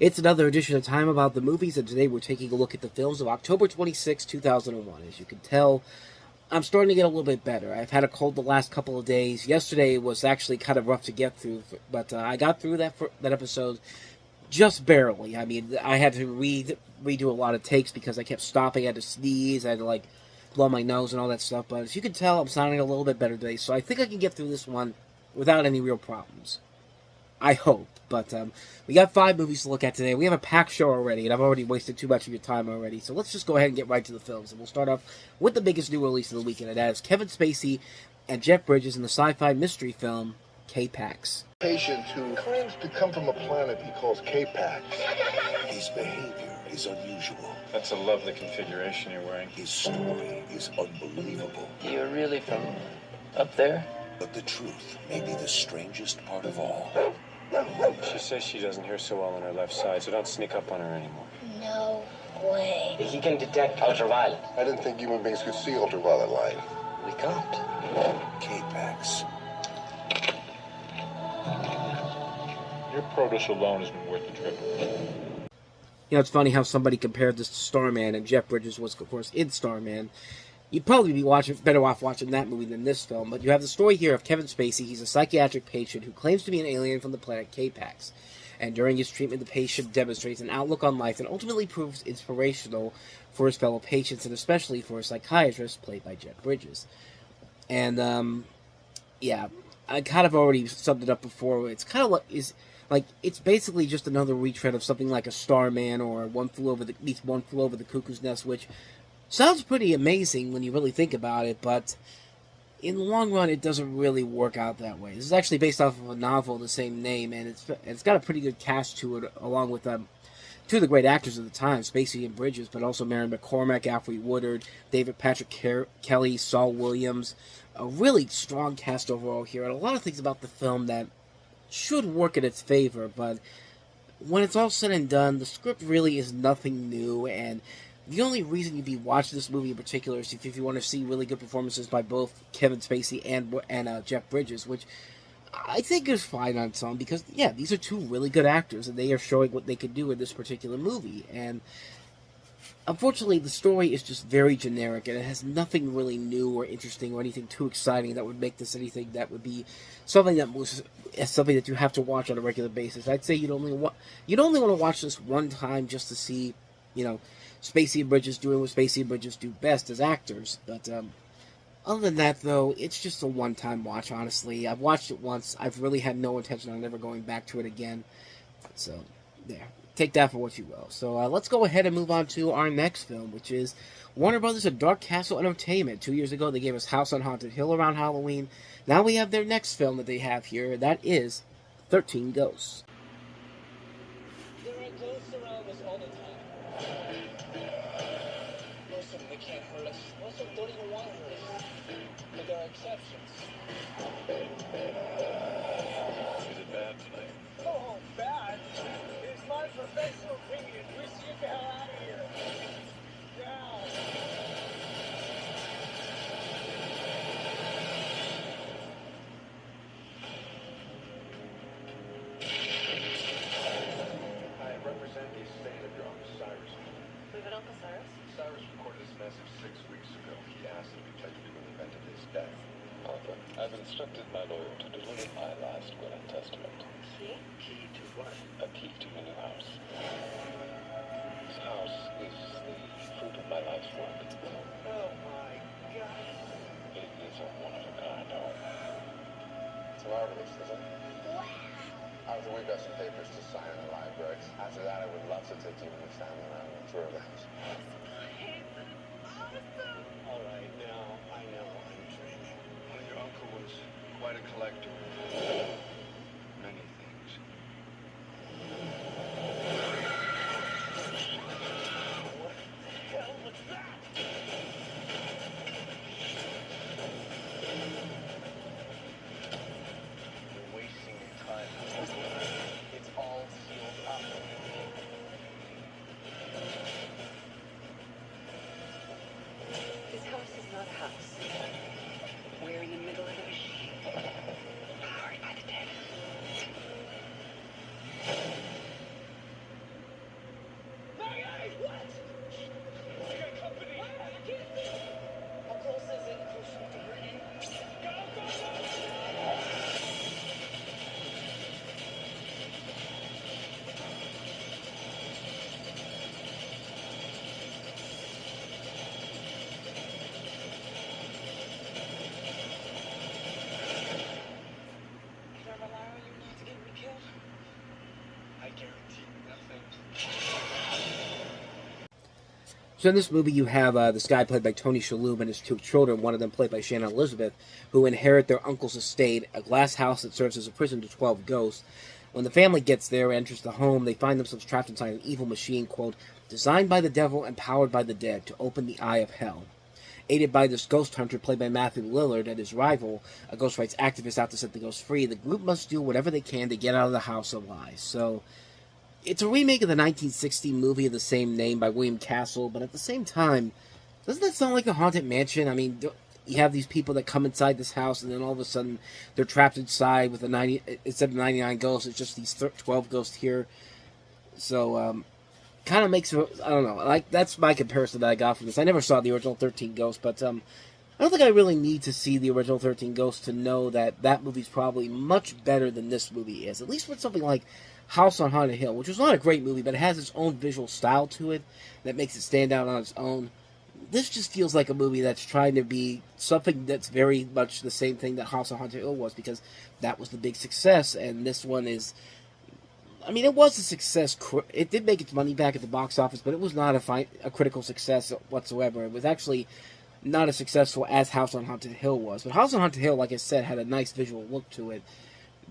It's another edition of Time About the Movies, and today we're taking a look at the films of October 26, 2001. As you can tell, I'm starting to get a little bit better. I've had a cold the last couple of days. Yesterday was actually kind of rough to get through, but I got through that episode just barely. I mean, I had to redo a lot of takes because I kept stopping. I had to sneeze. I had to, blow my nose and all that stuff. But as you can tell, I'm sounding a little bit better today, so I think I can get through this one without any real problems. I hope. But we got 5 movies to look at today. We have a packed show already, and I've already wasted too much of your time already. So let's just go ahead and get right to the films. And we'll start off with the biggest new release of the weekend, and that is Kevin Spacey and Jeff Bridges in the sci-fi mystery film K-Pax. Patient who claims to come from a planet he calls K-Pax. His behavior is unusual. That's a lovely configuration you're wearing. His story is unbelievable. You're really from up there? But the truth may be the strangest part of all. She says she doesn't hear so well on her left side, so don't sneak up on her anymore. No way. He can detect ultraviolet. I didn't think human beings could see ultraviolet light. We can't. K-Pax. Your produce alone has been worth the trip. You know, it's funny how somebody compared this to Starman, and Jeff Bridges was, of course, in Starman. You'd probably be better off watching that movie than this film, but you have the story here of Kevin Spacey. He's a psychiatric patient who claims to be an alien from the planet K-Pax. And during his treatment, the patient demonstrates an outlook on life and ultimately proves inspirational for his fellow patients, and especially for a psychiatrist played by Jeff Bridges. And, yeah, I kind of already summed it up before. It's kind of it's basically just another retread of something like a Starman or One Flew Over the Cuckoo's Nest, which sounds pretty amazing when you really think about it, but in the long run, it doesn't really work out that way. This is actually based off of a novel of the same name, and it's got a pretty good cast to it, along with 2 of the great actors of the time, Spacey and Bridges, but also Mary McCormack, Alfre Woodard, David Patrick Kelly, Saul Williams. A really strong cast overall here, and a lot of things about the film that should work in its favor, but when it's all said and done, the script really is nothing new, and the only reason you'd be watching this movie in particular is if you want to see really good performances by both Kevin Spacey and Jeff Bridges, which I think is fine on some, because, yeah, these are 2 really good actors, and they are showing what they can do in this particular movie, and unfortunately, the story is just very generic, and it has nothing really new or interesting or anything too exciting that would make this anything that would be something that you have to watch on a regular basis. I'd say you'd only want to watch this one time just to see, Spacey and Bridges doing what Spacey and Bridges do best as actors. But other than that, though, it's just a one-time watch, honestly. I've watched it once. I've really had no intention on ever going back to it again. So, there. Take that for what you will. So, let's go ahead and move on to our next film, which is Warner Brothers and Dark Castle Entertainment. 2 years ago, they gave us House on Haunted Hill around Halloween. Now we have their next film that they have here. That is 13 Ghosts. There are ghosts around us all the time. Most of them, they can't hurt us. Most of them don't even want to hurt us. But there are exceptions. Is it bad tonight? Oh, bad? It's my professional opinion. We should get the hell out of here. Down. I represent the estate of your Uncle Cyrus. We have an Uncle Cyrus? Cyrus recorded this message 6 weeks ago. He asked it to be checked in the event of his death. Arthur, I've instructed my lawyer to deliver my last will and testament. Key? Key to what? A key to my new house. This house is the fruit of my life's work. Oh, my God. It is a one-of-a-kind home. It's marvelous, isn't it? Arthur, we've got some papers to sign in the library. After that, I would love to take you and your family around and tour of the house. All right, now I know I'm dreaming. Well, your uncle was quite a collector. Many things. What the hell was that? You're wasting your time. It's all sealed up. This house is not a house. We're in the middle of a machine. Powered by So in this movie, you have this guy played by Tony Shalhoub and his two children, one of them played by Shannon Elizabeth, who inherit their uncle's estate, a glass house that serves as a prison to 12 ghosts. When the family gets there and enters the home, they find themselves trapped inside an evil machine, quote, designed by the devil and powered by the dead to open the eye of hell. Aided by this ghost hunter played by Matthew Lillard and his rival, a ghost rights activist out to set the ghosts free, the group must do whatever they can to get out of the house alive. So, it's a remake of the 1960 movie of the same name by William Castle, but at the same time, doesn't that sound like a haunted mansion? I mean, you have these people that come inside this house, and then all of a sudden, they're trapped inside with instead of 99 ghosts, it's just these 12 ghosts here. So, kind of makes it, I don't know, like, that's my comparison that I got from this. I never saw the original 13 Ghosts, but, I don't think I really need to see the original 13 Ghosts to know that that movie's probably much better than this movie is. At least with something like House on Haunted Hill, which was not a great movie, but it has its own visual style to it that makes it stand out on its own. This just feels like a movie that's trying to be something that's very much the same thing that House on Haunted Hill was, because that was the big success, and this one is, I mean, it was a success. It did make its money back at the box office, but it was not a critical success whatsoever. It was actually not as successful as House on Haunted Hill was. But House on Haunted Hill, like I said, had a nice visual look to it.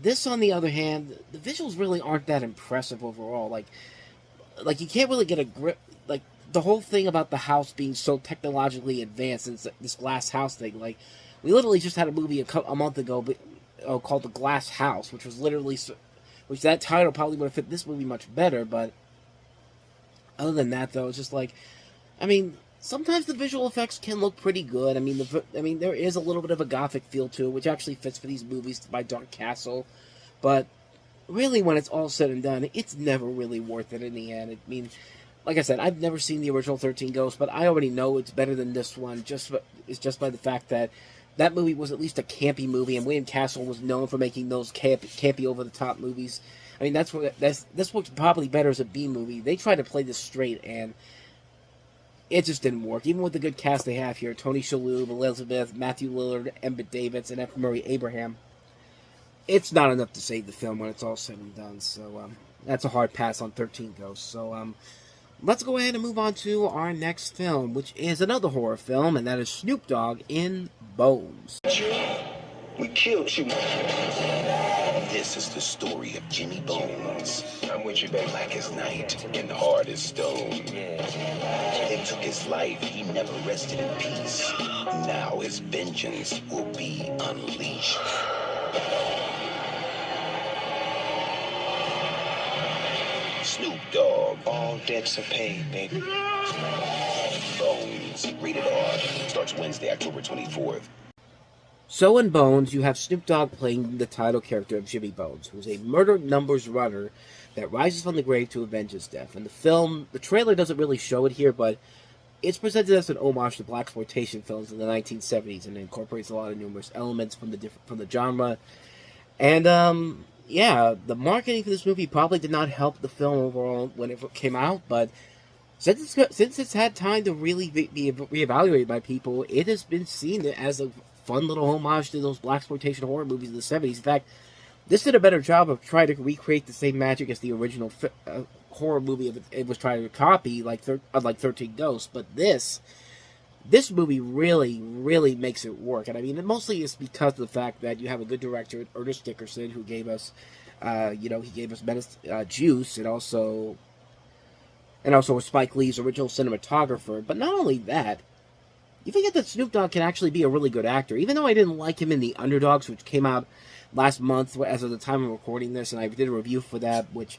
This, on the other hand, the visuals really aren't that impressive overall. Like you can't really get a grip. Like, the whole thing about the house being so technologically advanced, and this glass house thing. Like, we literally just had a movie a month ago called The Glass House, which was literally, which that title probably would have fit this movie much better. But other than that, though, it's just like, I mean, sometimes the visual effects can look pretty good. I mean, there is a little bit of a gothic feel to it, which actually fits for these movies by Dark Castle. But really, when it's all said and done, it's never really worth it in the end. I mean, like I said, I've never seen the original 13 Ghosts, but I already know it's better than this one. It's just by the fact that that movie was at least a campy movie, and William Castle was known for making those campy over-the-top movies. I mean, this works probably better as a B movie. They tried to play this straight, and it just didn't work. Even with the good cast they have here, Tony Shalhoub, Elizabeth, Matthew Lillard, Emmett Davids, and F. Murray Abraham, it's not enough to save the film when it's all said and done. So that's a hard pass on 13 Ghosts. So let's go ahead and move on to our next film, which is another horror film, and that is Snoop Dogg in Bones. We killed you. This is the story of Jimmy Bones. I'm with you, baby. Black as night and hard as stone. They took his life. He never rested in peace. Now his vengeance will be unleashed. Snoop Dogg. All debts are paid, baby. Bones. Rated R. Starts Wednesday, October 24th. So in Bones, you have Snoop Dogg playing the title character of Jimmy Bones, who is a murder numbers runner that rises from the grave to avenge his death. And the trailer doesn't really show it here, but it's presented as an homage to blaxploitation films in the 1970s, and incorporates a lot of numerous elements from the genre. And yeah, the marketing for this movie probably did not help the film overall when it came out, but since it's had time to really be reevaluated by people, it has been seen as a fun little homage to those blaxploitation horror movies in the 70s. In fact, this did a better job of trying to recreate the same magic as the original horror movie it was trying to copy, like 13 Ghosts. But this movie really, really makes it work. And I mean, mostly it's because of the fact that you have a good director, Ernest Dickerson, who gave us, he gave us Juice, and also was Spike Lee's original cinematographer. But not only that, you forget that Snoop Dogg can actually be a really good actor. Even though I didn't like him in The Underdogs, which came out last month as of the time of recording this, and I did a review for that, which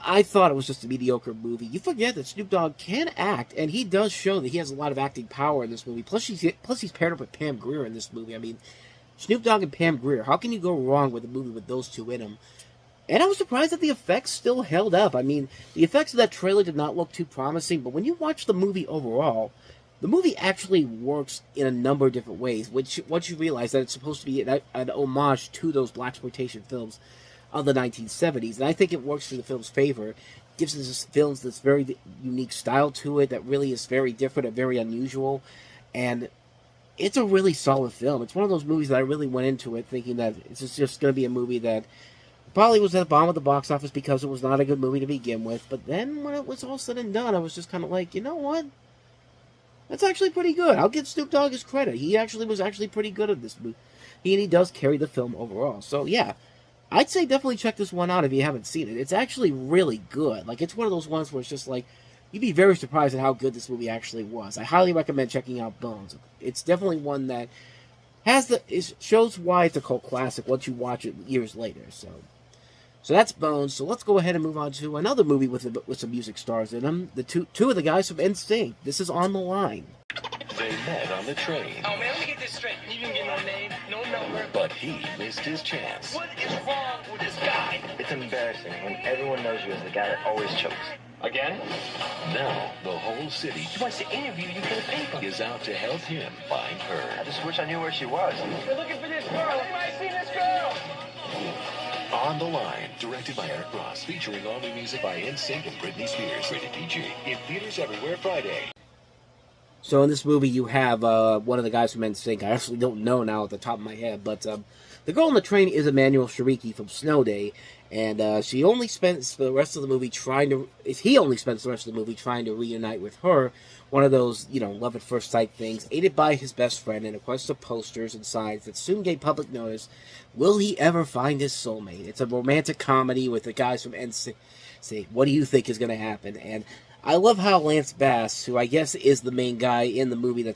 I thought it was just a mediocre movie. You forget that Snoop Dogg can act, and he does show that he has a lot of acting power in this movie. Plus he's paired up with Pam Grier in this movie. I mean, Snoop Dogg and Pam Grier, how can you go wrong with a movie with those two in them? And I was surprised that the effects still held up. I mean, the effects of that trailer did not look too promising, but when you watch the movie overall, the movie actually works in a number of different ways, which once you realize that it's supposed to be an homage to those blaxploitation films of the 1970s, and I think it works to the film's favor. It gives us films this very unique style to it that really is very different and very unusual, and it's a really solid film. It's one of those movies that I really went into it thinking that it's just going to be a movie that probably was at the bottom of the box office because it was not a good movie to begin with, but then when it was all said and done, I was just kind of like, you know what? That's actually pretty good. I'll give Snoop Dogg his credit. He actually was pretty good at this movie. He does carry the film overall. So yeah, I'd say definitely check this one out if you haven't seen it. It's actually really good. Like, it's one of those ones where it's just like, you'd be very surprised at how good this movie actually was. I highly recommend checking out Bones. It's definitely one that shows why it's a cult classic once you watch it years later. So that's Bones. So let's go ahead and move on to another movie with some music stars in them. The two of the guys from NSYNC. This is On the Line. They met on the train. Oh, man, let me get this straight. You didn't get no name, no number. But he missed his chance. What is wrong with this guy? It's embarrassing when everyone knows you as the guy that always chokes. Again? Now, the whole city He wants to interview you for the paper. is out to help him find I her. just wish I knew where she was. We're looking for this girl. Anybody see this girl? On the Line, directed by Eric Ross, featuring all new music by NSYNC and Britney Spears. Rated PG. In theaters everywhere Friday. So in this movie, you have one of the guys from NSYNC. I actually don't know now at the top of my head, but the girl on the train is Emmanuel Shariki from Snow Day, and she only spends the rest of the movie he only spends the rest of the movie trying to reunite with her. One of those, love at first sight things, aided by his best friend in a quest of posters and signs that soon gave public notice. Will he ever find his soulmate? It's a romantic comedy with the guys from NSYNC. What do you think is going to happen? And I love how Lance Bass, who I guess is the main guy in the movie trying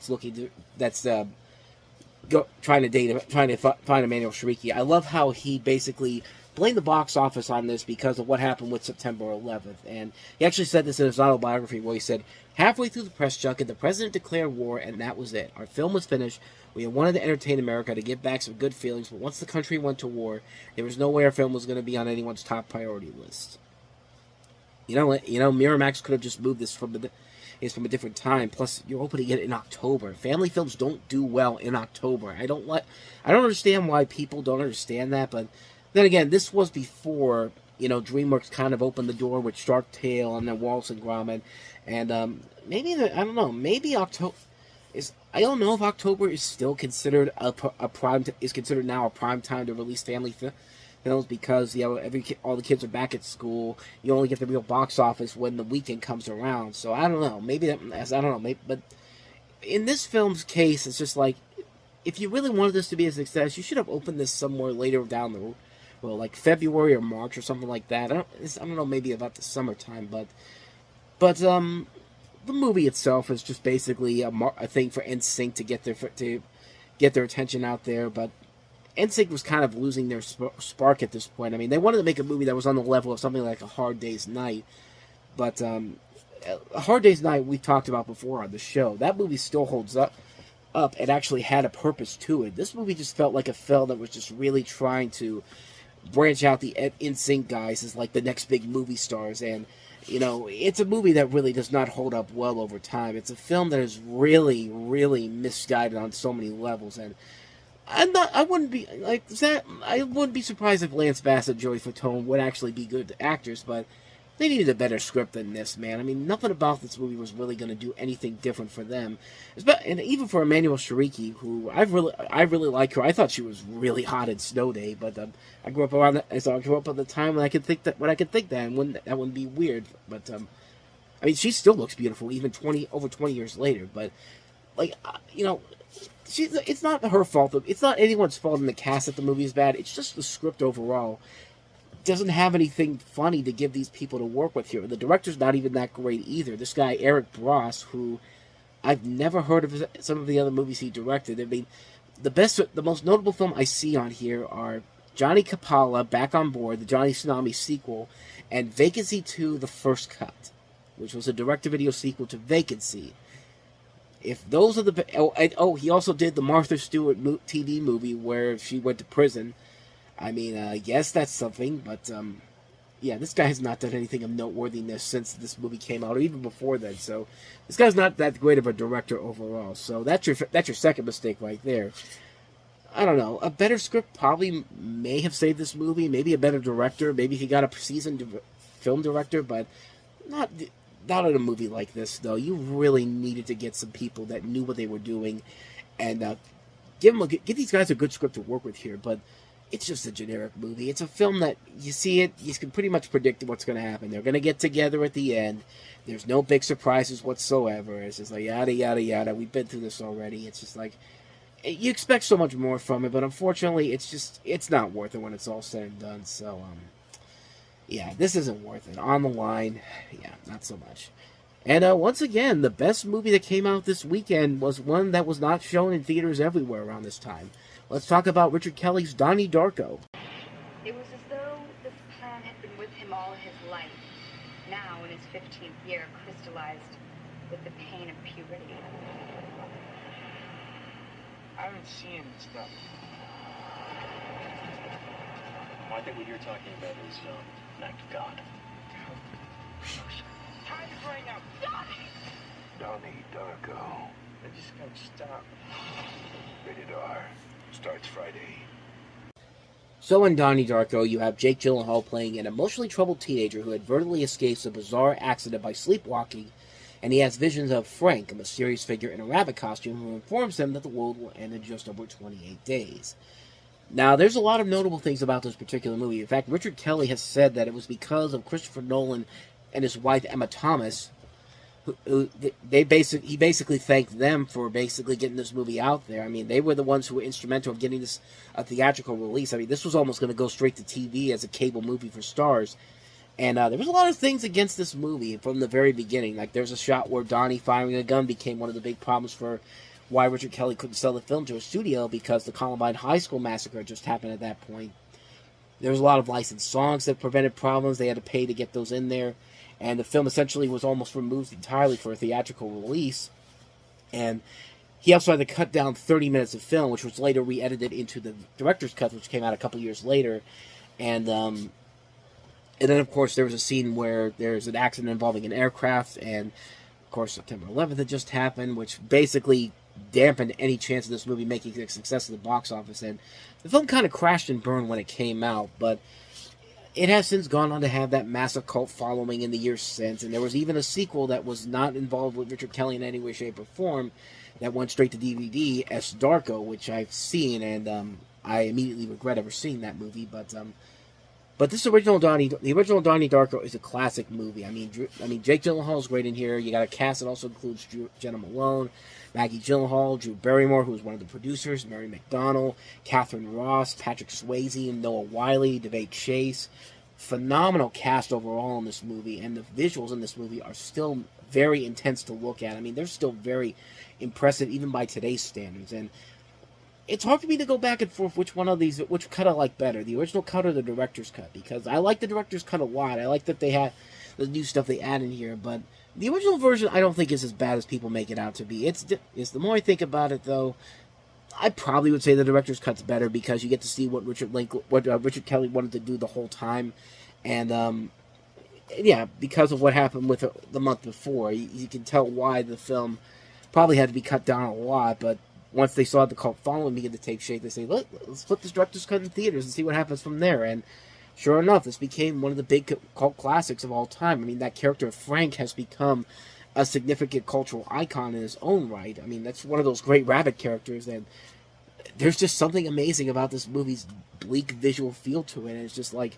to find Emmanuel Shariki. I love how he basically blamed the box office on this because of what happened with September 11th. And he actually said this in his autobiography where he said, halfway through the press junket, the president declared war, and that was it. Our film was finished. We had wanted to entertain America to get back some good feelings, but once the country went to war, there was no way our film was going to be on anyone's top priority list. Miramax could have just moved this from a different time. Plus, you're opening it in October. Family films don't do well in October. I don't understand why people don't understand that. But then again, this was before DreamWorks kind of opened the door with Shark Tale and then Wallace and Gromit, and maybe October is. I don't know if October is still considered considered now a prime time to release family films because all the kids are back at school. You only get the real box office when the weekend comes around. So I don't know. But in this film's case, it's just like, if you really wanted this to be a success, you should have opened this somewhere later down the road, well, like February or March or something like that. I don't know, maybe about the summertime, but the movie itself is just basically a thing for NSYNC to get their attention out there, but NSYNC was kind of losing their spark at this point. I mean, they wanted to make a movie that was on the level of something like A Hard Day's Night, but A Hard Day's Night we talked about before on the show. That movie still holds up. It actually had a purpose to it. This movie just felt like a film that was just really trying to branch out the NSYNC guys as like the next big movie stars, and it's a movie that really does not hold up well over time. It's a film that is really, really misguided on so many levels, and I wouldn't be surprised if Lance Bass and Joey Fatone would actually be good actors, but they needed a better script than this, man. I mean, nothing about this movie was really going to do anything different for them. And even for Emmanuel Shariki, who I really like her. I thought she was really hot in Snow Day, but I grew up at the time when I could think that, and that wouldn't be weird. But I mean, she still looks beautiful, even over 20 years later. But it's not her fault. It's not anyone's fault in the cast that the movie is bad. It's just the script overall doesn't have anything funny to give these people to work with here. The director's not even that great either. This guy, Eric Bross, who I've never heard of some of the other movies he directed. I mean, the most notable film I see on here are Johnny Capalla, Back on Board, the Johnny Tsunami sequel, and Vacancy 2, The First Cut, which was a direct-to-video sequel to Vacancy. If those are the... he also did the Martha Stewart TV movie where she went to prison. I mean, yes, that's something, but, yeah, this guy has not done anything of noteworthiness since this movie came out, or even before then, so this guy's not that great of a director overall, so that's your second mistake right there. I don't know, a better script probably may have saved this movie, maybe a better director, maybe he got a seasoned film director, but not in a movie like this, though. You really needed to get some people that knew what they were doing, and give these guys a good script to work with here, but it's just a generic movie. It's a film that you see it, you can pretty much predict what's going to happen. They're going to get together at the end. There's no big surprises whatsoever. It's just like yada yada yada. We've been through this already. It's just like you expect so much more from it, but unfortunately, it's not worth it when it's all said and done. So yeah, this isn't worth it. On the Line, yeah, not so much. And once again, the best movie that came out this weekend was one that was not shown in theaters everywhere around this time. Let's talk about Richard Kelly's Donnie Darko. It was as though this plan had been with him all his life. Now, in his 15th year, crystallized with the pain of puberty. I haven't seen stuff. Well, I think what you're talking about is an act of God. Time's running out. Donnie Darko. I just gotta stop. Rated R. Starts Friday. So in Donnie Darko, you have Jake Gyllenhaal playing an emotionally troubled teenager who advertently escapes a bizarre accident by sleepwalking, and he has visions of Frank, a mysterious figure in a rabbit costume, who informs him that the world will end in just over 28 days. Now, there's a lot of notable things about this particular movie. In fact, Richard Kelly has said that it was because of Christopher Nolan and his wife Emma Thomas, he basically thanked them for basically getting this movie out there. I mean, they were the ones who were instrumental in getting this a theatrical release. I mean, this was almost going to go straight to TV as a cable movie for stars. And there was a lot of things against this movie from the very beginning. Like, there's a shot where Donnie firing a gun became one of the big problems for why Richard Kelly couldn't sell the film to a studio, because the Columbine High School massacre just happened at that point. There was a lot of licensed songs that prevented problems. They had to pay to get those in there. And the film essentially was almost removed entirely for a theatrical release. And he also had to cut down 30 minutes of film, which was later re-edited into the director's cut, which came out a couple years later. And then, of course, there was a scene where there's an accident involving an aircraft. And, of course, September 11th had just happened, which basically dampened any chance of this movie making a success at the box office. And the film kind of crashed and burned when it came out, but it has since gone on to have that massive cult following in the years since, and there was even a sequel that was not involved with Richard Kelly in any way, shape, or form that went straight to DVD, S. Darko, which I've seen, and I immediately regret ever seeing that movie. But this original the original Donnie Darko is a classic movie. I mean, Jake Gyllenhaal's great in here. You got a cast that also includes Jenna Malone, Maggie Gyllenhaal, Drew Barrymore, who was one of the producers, Mary McDonnell, Catherine Ross, Patrick Swayze, Noah Wiley, Devay Chase. Phenomenal cast overall in this movie, and the visuals in this movie are still very intense to look at. I mean, they're still very impressive even by today's standards. And it's hard for me to go back and forth which cut I like better, the original cut or the director's cut, because I like the director's cut a lot. I like that they had the new stuff they add in here, but the original version I don't think is as bad as people make it out to be. It's the more I think about it, though, I probably would say the director's cut's better, because you get to see what Richard Kelly wanted to do the whole time, and yeah, because of what happened with the month before, you can tell why the film probably had to be cut down a lot. But once they saw the cult following begin to take shape, they say, let's put this director's cut in theaters and see what happens from there. And sure enough, this became one of the big cult classics of all time. I mean, that character of Frank has become a significant cultural icon in his own right. I mean, that's one of those great rabbit characters, and there's just something amazing about this movie's bleak visual feel to it. And it's just like,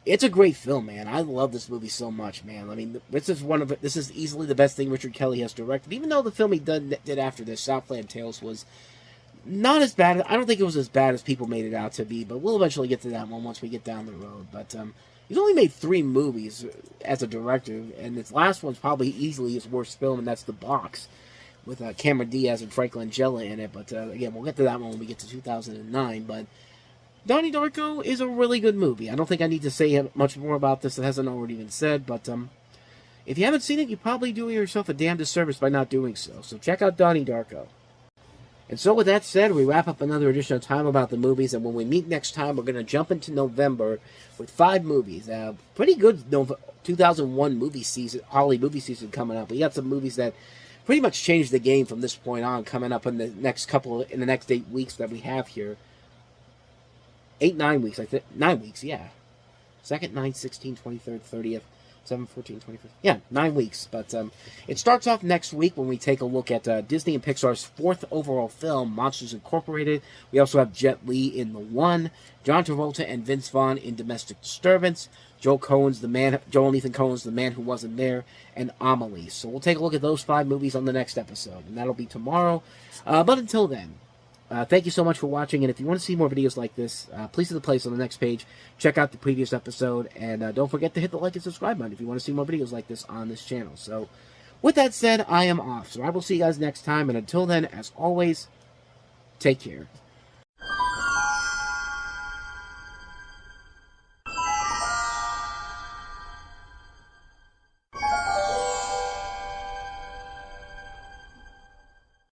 it's a great film, man. I love this movie so much, man. I mean, this is easily the best thing Richard Kelly has directed. Even though the film he did after this, Southland Tales, was not as bad. I don't think it was as bad as people made it out to be, but we'll eventually get to that one once we get down the road. But he's only made 3 movies as a director, and his last one's probably easily his worst film, and that's The Box, with Cameron Diaz and Frank Langella in it. But again, we'll get to that one when we get to 2009. But Donnie Darko is a really good movie. I don't think I need to say much more about this that hasn't already been said, but if you haven't seen it, you're probably doing yourself a damn disservice by not doing so. So check out Donnie Darko. And so with that said, we wrap up another edition of Time About the Movies, and when we meet next time, we're going to jump into November with 5 movies. Pretty good 2001 movie season, holiday movie season coming up. We got some movies that pretty much changed the game from this point on, coming up in the next 8 weeks that we have here. 9 weeks, I think. 9 weeks, yeah. 2nd, 9th, 16th, 23rd, 30th. 7, 14, 25. Yeah, 9 weeks. But it starts off next week when we take a look at Disney and Pixar's 4th overall film, Monsters Incorporated. We also have Jet Li in The One, John Travolta and Vince Vaughn in Domestic Disturbance, Joel and Ethan Coen's The Man Who Wasn't There, and Amelie. So we'll take a look at those 5 movies on the next episode, and that'll be tomorrow. But until then, thank you so much for watching, and if you want to see more videos like this, please see the place on the next page. Check out the previous episode, and don't forget to hit the like and subscribe button if you want to see more videos like this on this channel. So, with that said, I am off. So I will see you guys next time, and until then, as always, take care.